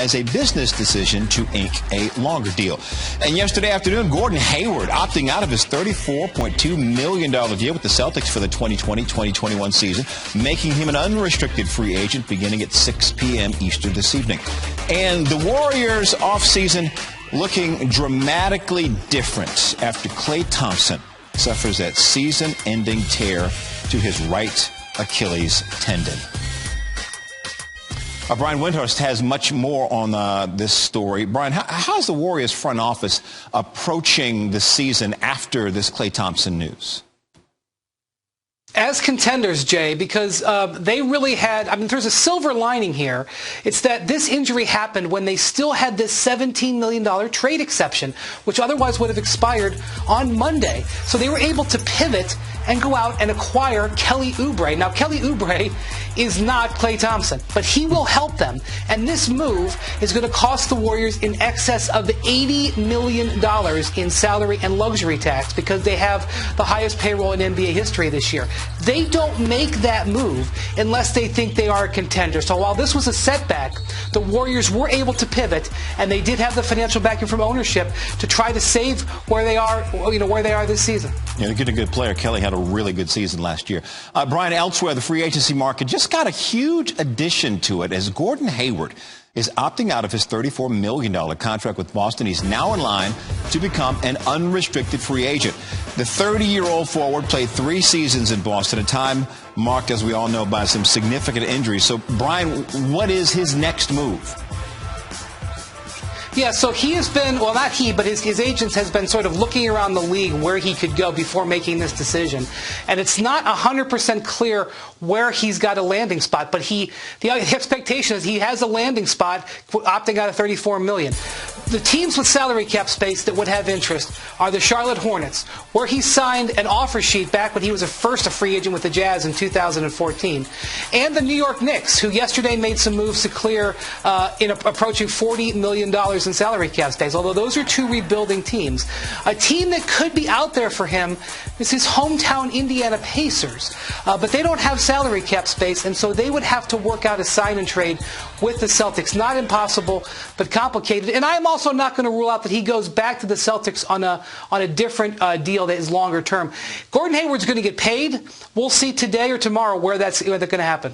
as a business decision to ink a longer deal. And yesterday afternoon, Gordon Hayward opting out of his $34.2 million deal with the Celtics for the 2020-2021 season, making him an unrestricted free agent beginning at 6 p.m. Eastern this evening. And the Warriors' offseason looking dramatically different after Klay Thompson suffers that season-ending tear to his right Achilles tendon. Brian Windhorst has much more on this story. Brian, how's the Warriors front office approaching the season after this Klay Thompson news? As contenders, Jay, because they really had, there's a silver lining here. It's that this injury happened when they still had this $17 million trade exception, which otherwise would have expired on Monday. So they were able to pivot and go out and acquire Kelly Oubre. Now, Kelly Oubre is not Klay Thompson, but he will help them. And this move is going to cost the Warriors in excess of $80 million in salary and luxury tax because they have the highest payroll in NBA history this year. They don't make that move unless they think they are a contender. So while this was a setback, the Warriors were able to pivot, and they did have the financial backing from ownership to try to save where they are, where they are this season. Yeah, they're getting a good player. Kelly had a really good season last year. Brian, elsewhere, the free agency market just got a huge addition to it as Gordon Hayward is opting out of his $34 million contract with Boston. He's now in line to become an unrestricted free agent. The 30-year-old forward played 3 seasons in Boston, a time marked, as we all know, by some significant injuries. So, Brian, what is his next move? Yeah, so he has been, well, not he, but his agents has been sort of looking around the league where he could go before making this decision. And it's not 100% clear where he's got a landing spot, but the expectation is he has a landing spot opting out of $34 million. The teams with salary cap space that would have interest are the Charlotte Hornets, where he signed an offer sheet back when he was first a free agent with the Jazz in 2014, and the New York Knicks, who yesterday made some moves to clear approaching $40 million in salary cap space, although those are 2 rebuilding teams. A team that could be out there for him is his hometown Indiana Pacers, but they don't have salary cap space, and so they would have to work out a sign and trade with the Celtics. Not impossible, but complicated. And I'm also not going to rule out that he goes back to the Celtics on a different deal that is longer term. Gordon Hayward's going to get paid. We'll see today or tomorrow where that's going to happen.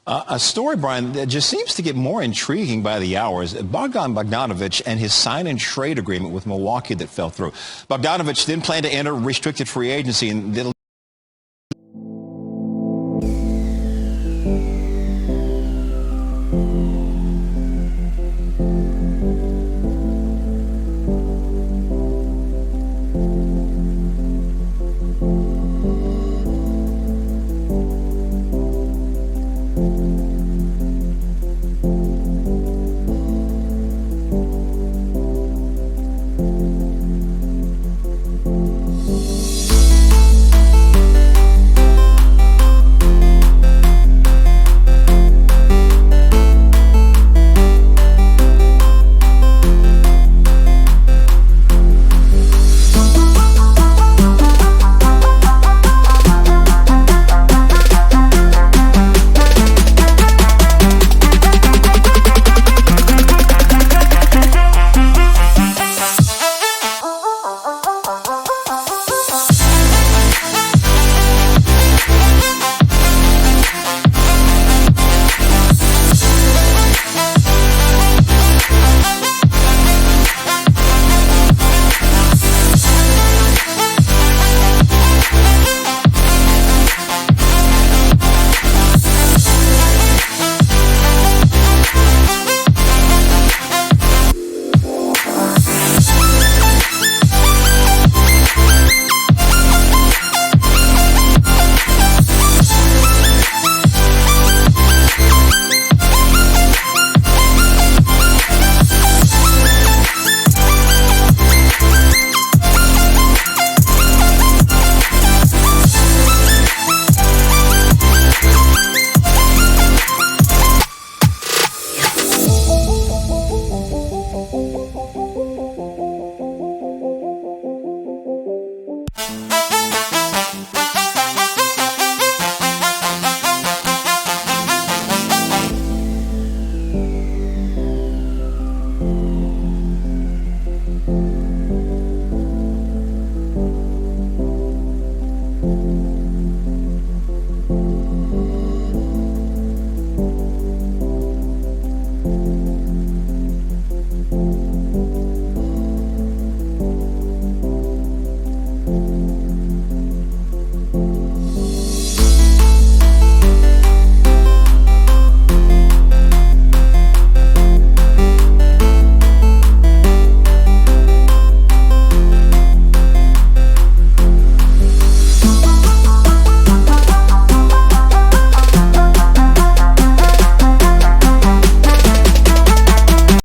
A story, Brian, that just seems to get more intriguing by the hours. Bogdanovich and his sign-and-trade agreement with Milwaukee that fell through. Bogdanovich then planned to enter restricted free agency, and